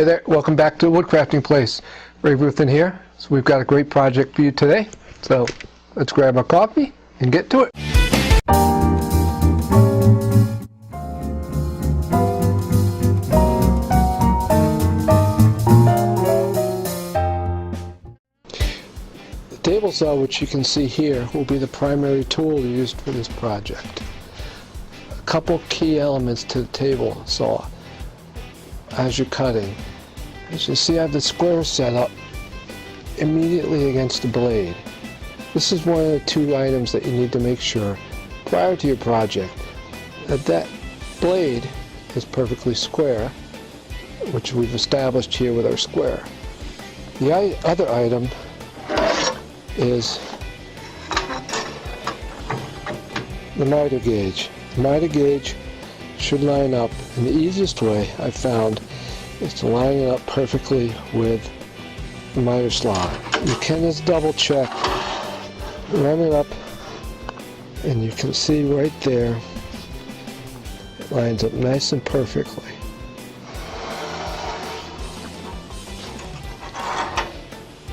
Hey there, welcome back to the Woodcrafting Place. Ray Ruthin here. So we've got a great project for you today. So let's grab our coffee and get to it. The table saw, which you can see here, will be the primary tool used for this project. A couple key elements to the table saw as you're cutting. As you see, I have the square set up immediately against the blade. This is one of the two items that you need to make sure prior to your project that blade is perfectly square, which we've established here with our square. The other item is the miter gauge. The miter gauge should line up, and the easiest way I've found is to line it up perfectly with the miter slot. You can just double check, run it up, and you can see right there it lines up nice and perfectly.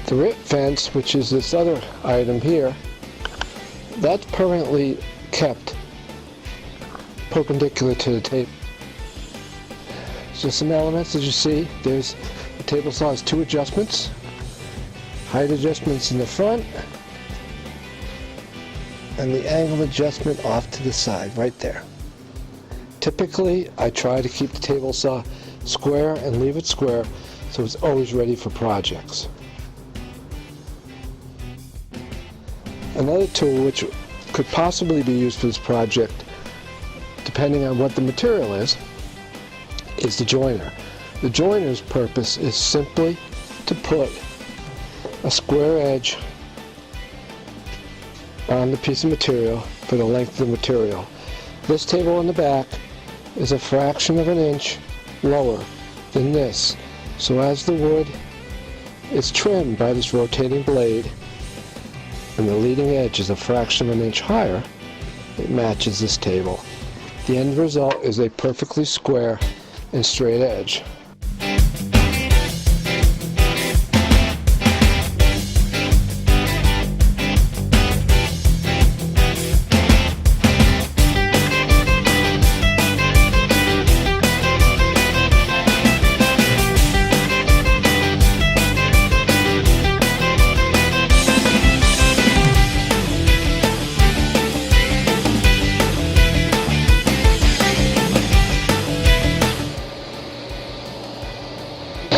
The rip fence, which is this other item here, that's permanently kept perpendicular to the table. So some elements, as you see, there's the table saw has two adjustments. Height adjustments in the front, and the angle adjustment off to the side, right there. Typically, I try to keep the table saw square and leave it square so it's always ready for projects. Another tool which could possibly be used for this project, depending on what the material is the joiner. The joiner's purpose is simply to put a square edge on the piece of material for the length of the material. This table on the back is a fraction of an inch lower than this. So as the wood is trimmed by this rotating blade and the leading edge is a fraction of an inch higher, it matches this table. The end result is a perfectly square and straight edge.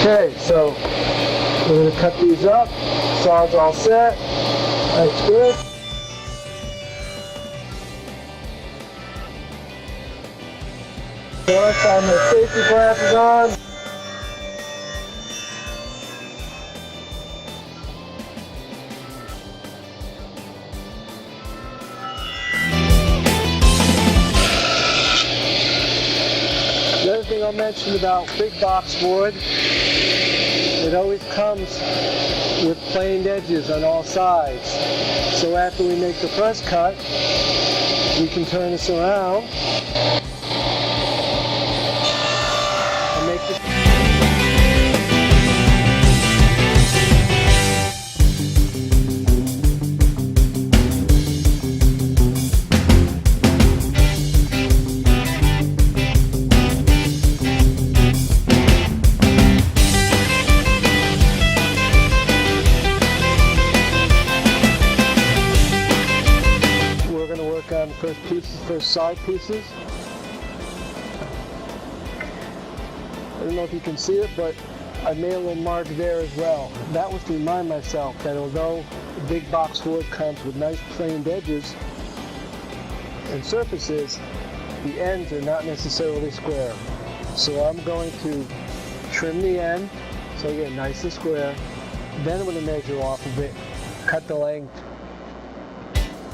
Okay, so we're going to cut these up. Saw's all set. That's good. So let's have my safety glasses on. The other thing I'll mention about big box wood, it always comes with planed edges on all sides. So after we make the first cut, we can turn this around and make the first side pieces. I don't know if you can see it, but I made a little mark there as well. That was to remind myself that although the big box wood comes with nice planed edges and surfaces, the ends are not necessarily square. So I'm going to trim the end so I get nice and square. Then I'm going to measure off of it, cut the length,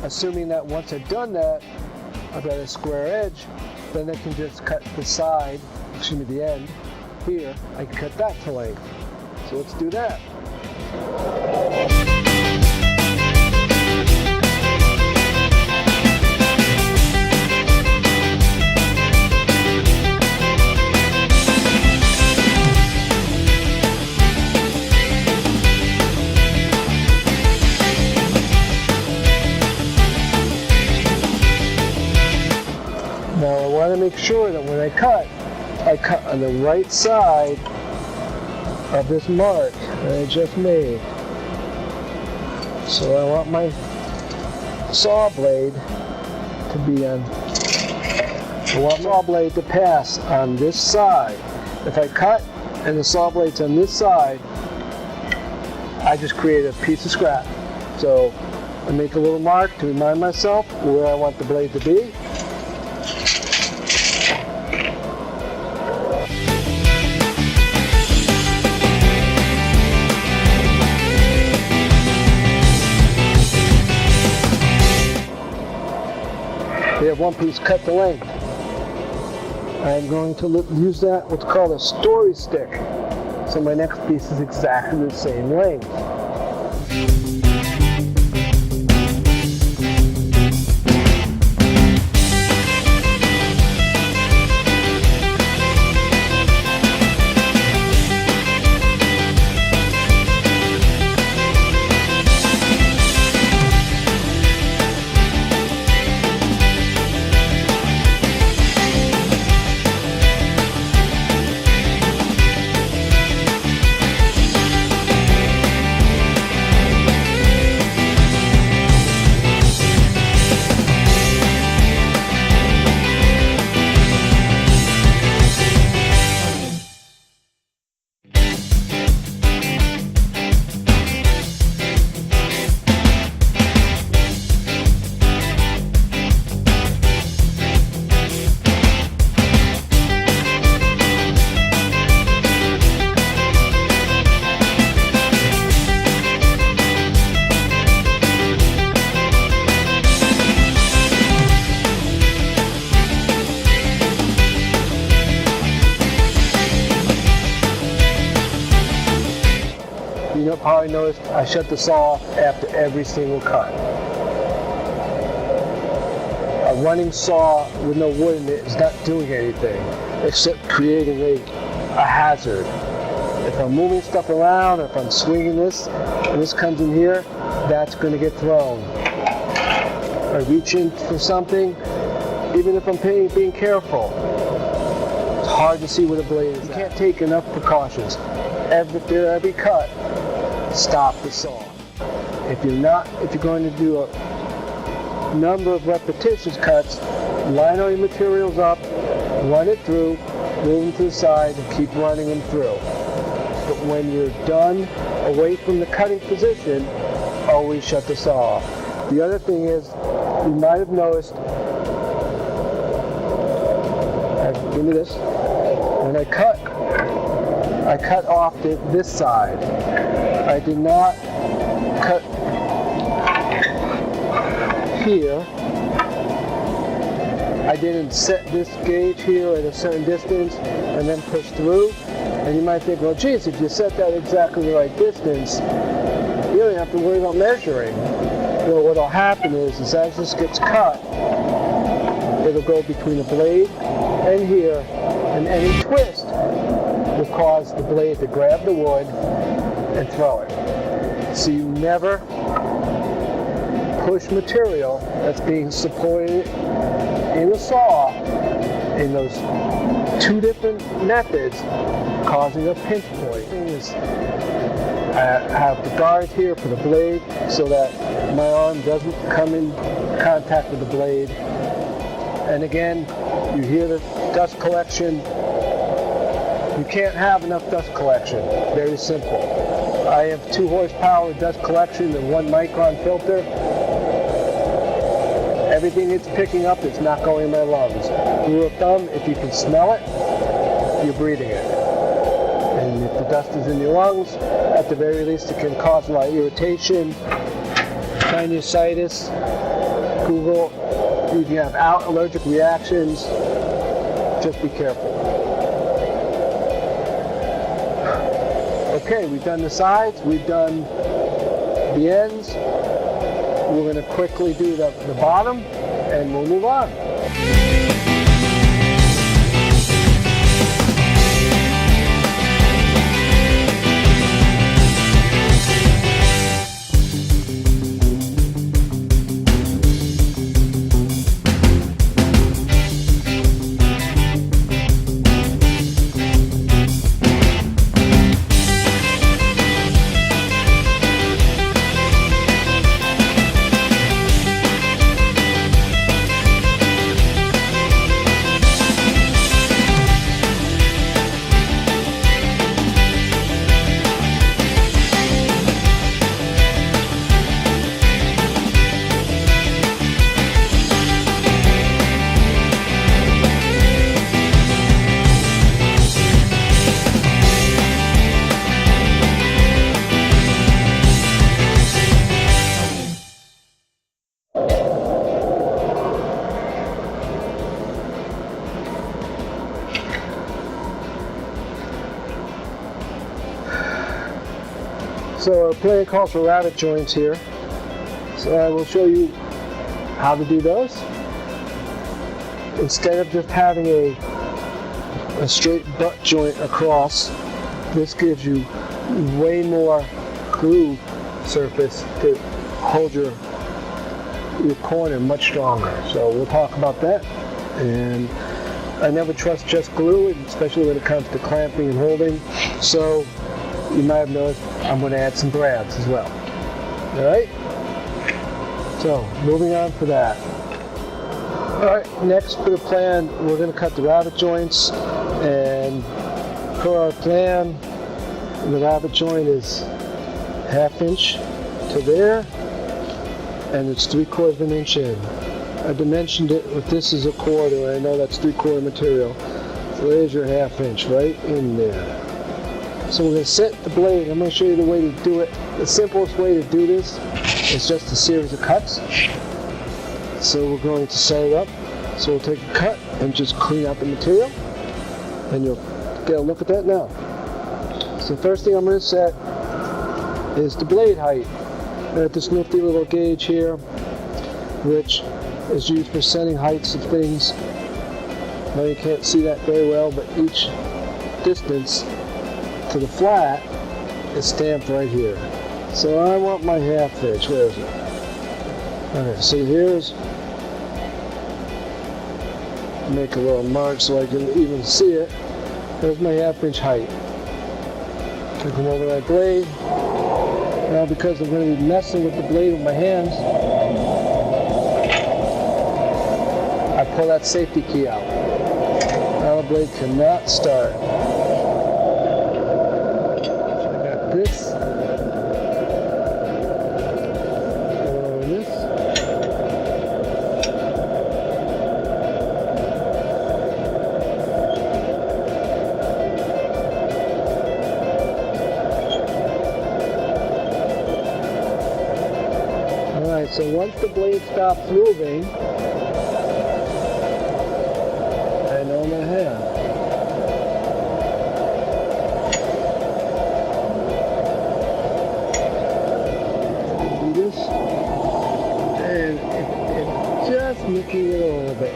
assuming that once I've done that, I've got a square edge, then I can just cut the side, the end here, I can cut that to length. So let's do that. make sure that when I cut on the right side of this mark that I just made. So I want my saw blade to be on, I want my saw blade to pass on this side. If I cut and the saw blade's on this side, I just create a piece of scrap. So I make a little mark to remind myself where I want the blade to be. We have one piece cut to length. I'm going to use that, what's called a story stick. So my next piece is exactly the same length. You probably noticed I shut the saw off after every single cut. A running saw with no wood in it is not doing anything except creating a hazard. If I'm moving stuff around, or if I'm swinging this, and this comes in here, that's going to get thrown. I reach in for something, even if I'm being careful, it's hard to see where the blade is. You can't take enough precautions. Every cut, stop the saw. If you're going to do a number of repetitious cuts, line all your materials up, run it through, move them to the side, and keep running them through. But when you're done, away from the cutting position, always shut the saw off. The other thing is, you might have noticed, give me this, when I cut off this side. I did not cut here. I didn't set this gauge here at a certain distance and then push through. And you might think, well, geez, if you set that exactly the right distance, you don't have to worry about measuring. Well, what'll happen is as this gets cut, it'll go between the blade and here, and any twist will cause the blade to grab the wood and throw it. So you never push material that's being supported in a saw in those two different methods, causing a pinch point. I have the guard here for the blade so that my arm doesn't come in contact with the blade. And again, you hear the dust collection. You can't have enough dust collection. Very simple. I have 2 horsepower dust collection and 1 micron filter. Everything it's picking up, it's not going in my lungs. Rule of thumb, if you can smell it, you're breathing it. And if the dust is in your lungs, at the very least it can cause a lot of irritation, sinusitis, Google, you can have allergic reactions. Just be careful. Okay, we've done the sides, we've done the ends. We're going to quickly do the bottom, and we'll move on. So our plan calls for rabbet joints here. So I will show you how to do those. Instead of just having a straight butt joint across, this gives you way more glue surface to hold your corner much stronger. So we'll talk about that. And I never trust just glue, especially when it comes to clamping and holding. So you might have noticed I'm going to add some brads as well. Alright? So moving on for that. Alright, next for the plan, we're going to cut the rabbet joints. And for our plan, the rabbet joint is 1/2 inch to there, and it's 3/4 inch in. I dimensioned it with this as a 1/4, I know that's 3/4 material. So there's your 1/2 inch right in there. So we're going to set the blade. I'm going to show you the way to do it. The simplest way to do this is just a series of cuts. So we're going to set it up. So we'll take a cut and just clean out the material, and you'll get a look at that now. So the first thing I'm going to set is the blade height. I got this nifty little gauge here, which is used for setting heights of things. Now you can't see that very well, but each distance to the flat is stamped right here. So I want my 1/2 inch. Where is it? Okay, so here's, make a little mark so I can even see it. There's my 1/2 inch height. I come over my blade. Now because I'm going to be messing with the blade with my hands, I pull that safety key out. Now the blade cannot start. So I got this. And this. Alright, so once the blade stops moving, I know my hand. Do this, and it's just nicking it a little bit.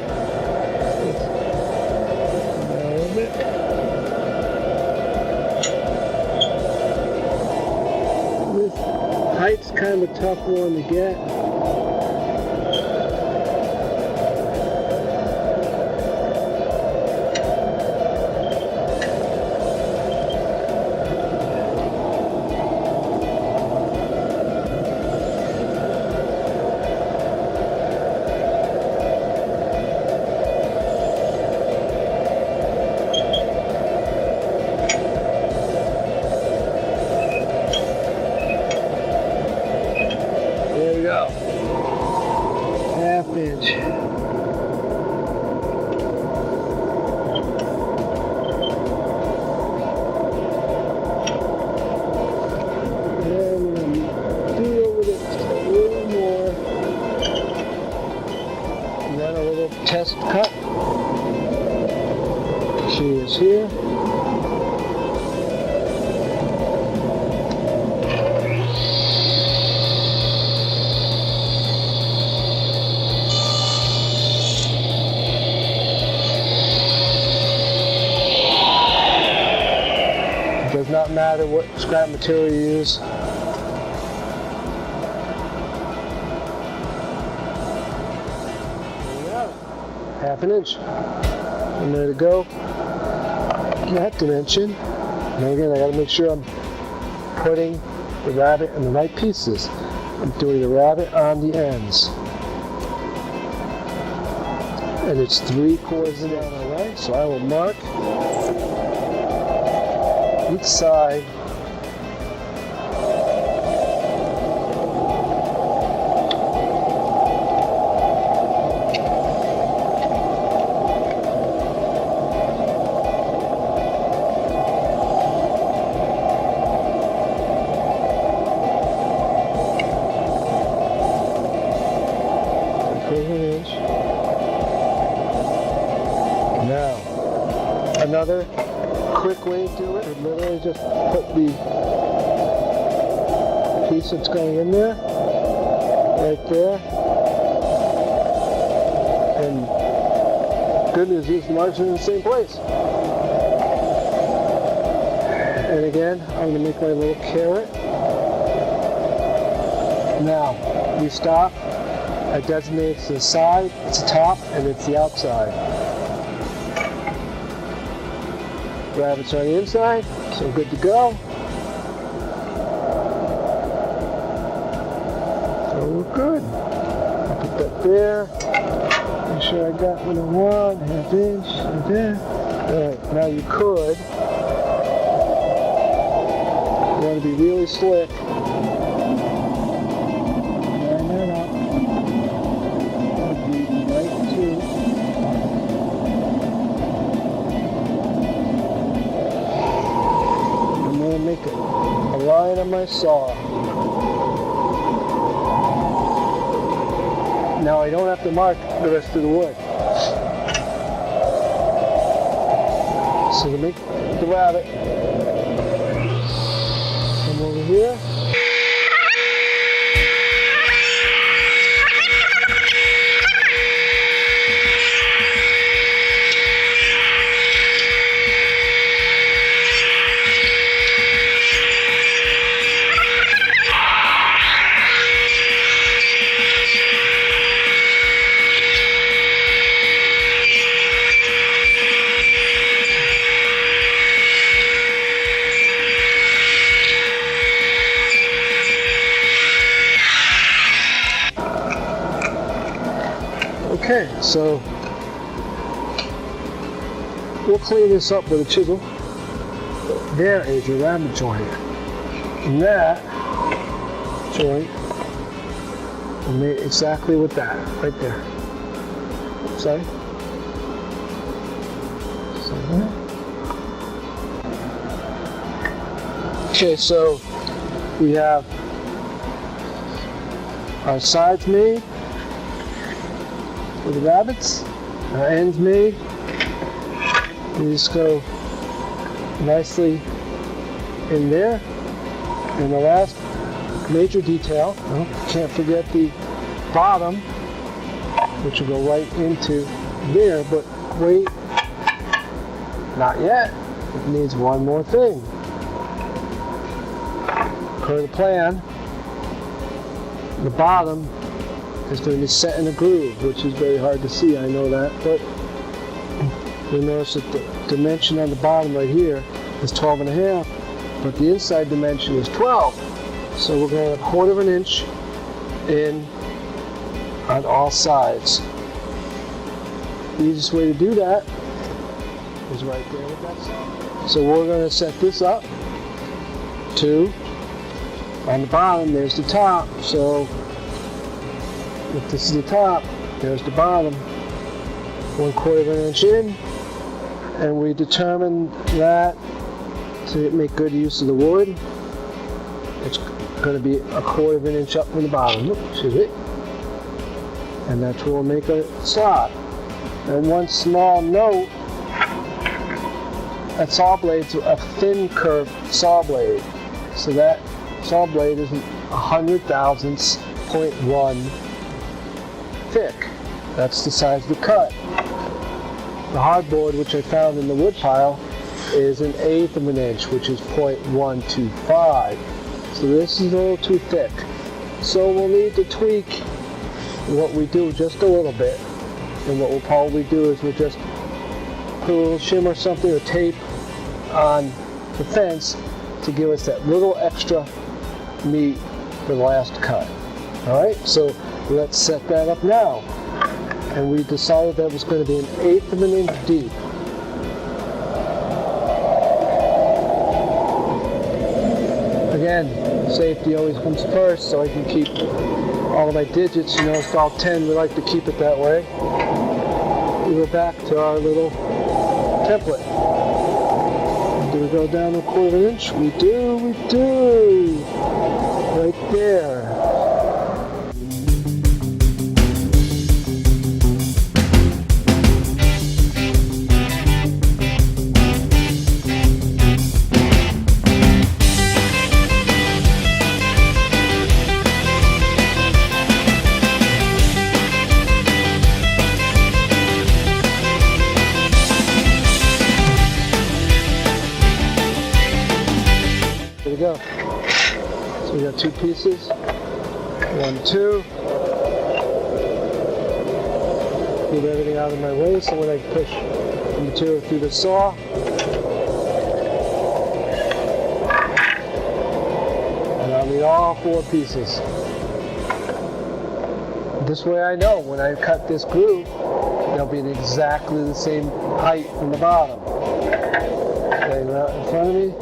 A little bit. This height's kind of a tough one to get. There we go. 1/2 inch. And we're going to do over this a little more. And then a little test cut. She is here. Does not matter what scrap material you use. There we go. 1/2 inch. I'm ready to go. That dimension. And again, I got to make sure I'm putting the rabbet in the right pieces. I'm doing the rabbet on the ends. And it's 3/4 inch on the right, so I will mark each side. Now, another quick way to do it is literally just put the piece that's going in there, right there. And good news is the marks are in the same place. And again, I'm going to make my little carrot. Now, we stop. I designate it's the side, it's the top, and it's the outside. Rabbits are on the inside, so good to go. So we're good. I'll put that there. Make sure I got what I want, ½ inch, right there. Alright, now you could. You want to be really slick. Line that up. Would be right to. I'm going to make a line on my saw. Now I don't have to mark the rest of the wood. So to make the rabbit, come over here. Okay, so we'll clean this up with a chisel. There is your rabbit joint. And that joint will make exactly with that, right there. Sorry? Okay, so we have our sides made for the rabbits, our ends made. We just go nicely in there. And the last major detail, can't forget the bottom, which will go right into there, but wait, not yet. It needs one more thing. Per the plan, the bottom is going to be set in a groove, which is very hard to see, I know that, but you'll notice that the dimension on the bottom right here is 12.5, but the inside dimension is 12. So we're going to 1/4 of an inch in on all sides. The easiest way to do that is right there with that side. So we're going to set this up to, on the bottom, there's the top. So if this is the top, there's the bottom, 1/4 of an inch in, and we determine that to make good use of the wood, it's going to be 1/4 of an inch up from the bottom. Excuse me. And that's where we'll make a slot. And one small note, that saw blade's a thin curved saw blade, so that saw blade is 100,000ths 0.1 thick. That's the size of the cut. The hardboard, which I found in the wood pile, is 1/8 of an inch, which is 0.125. So this is a little too thick. So we'll need to tweak what we do just a little bit. And what we'll probably do is we'll just put a little shim or something or tape on the fence to give us that little extra meat for the last cut. Alright, so let's set that up now. And we decided that was going to be 1/8 of an inch deep. Again, safety always comes first, so I can keep all of my digits. You know, it's all 10, we like to keep it that way. We go back to our little template. Do we go down 1/4 of an inch? We do. Right there. So we got two pieces. 1, 2. Move everything out of my way so when I push the material through the saw, and I'll need all 4 pieces. This way I know when I cut this groove, they'll be exactly the same height from the bottom. Lay it out in front of me.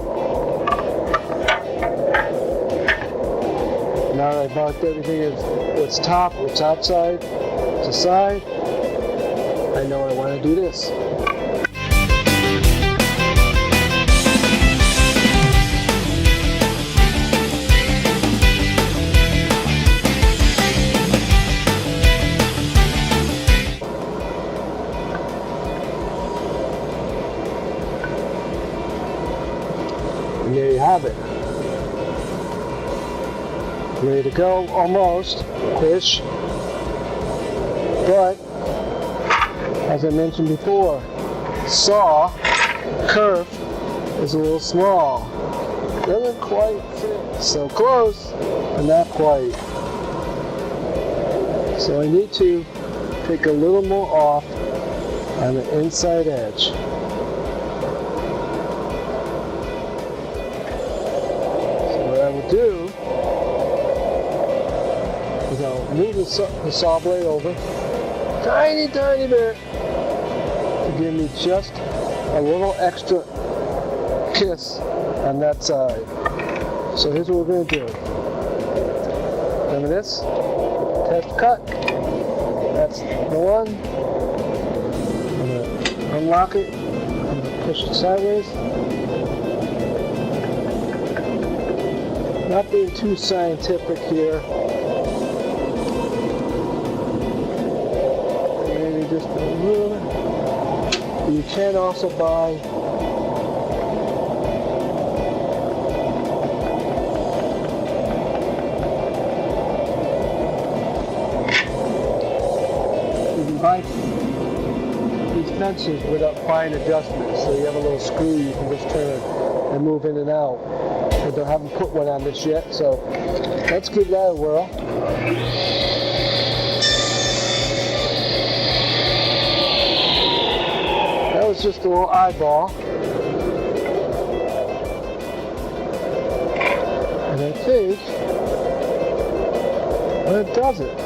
Now that I've marked everything as what's top, what's outside, to side, I know I want to do this. And there you have it. Ready to go, almost-ish. But, as I mentioned before, saw kerf is a little small. Doesn't quite fit. So close, but not quite. So I need to take a little more off on the inside edge. So what I will do is I'll move the saw blade over tiny bit to give me just a little extra kiss on that side. So here's what we're going to do. Remember this? Test cut. That's the one. I'm going to unlock it. I'm going to push it sideways. Not being too scientific here. Just a little bit. You can also buy these fences without fine adjustments. So you have a little screw you can just turn and move in and out. But they haven't put one on this yet, so let's give that a whirl. That was just a little eyeball. And I think that does it.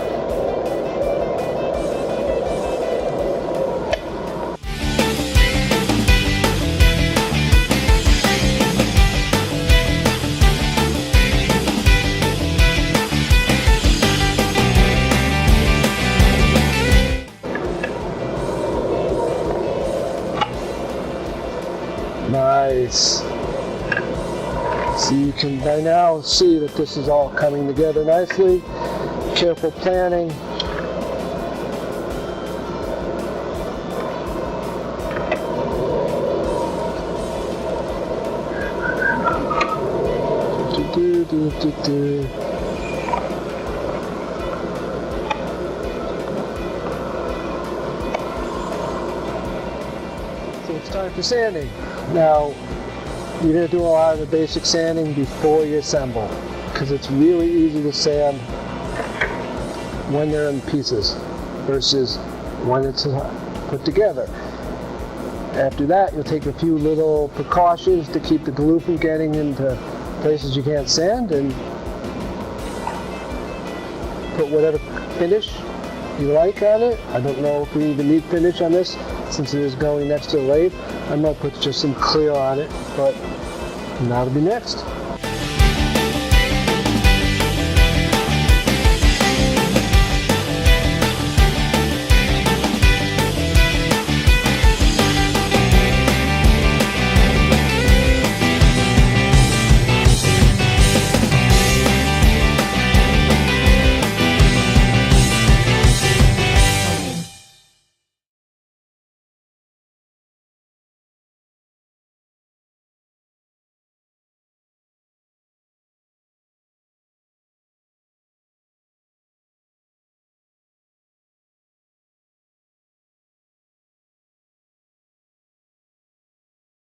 Nice. So you can by now see that this is all coming together nicely. Careful planning. So it's time for sanding. Now, you're going to do a lot of the basic sanding before you assemble, because it's really easy to sand when they're in pieces versus when it's put together. After that, you'll take a few little precautions to keep the glue from getting into places you can't sand, and put whatever finish you like on it. I don't know if we even need finish on this since it is going next to the lathe. I might put just some clear on it, but that'll be next.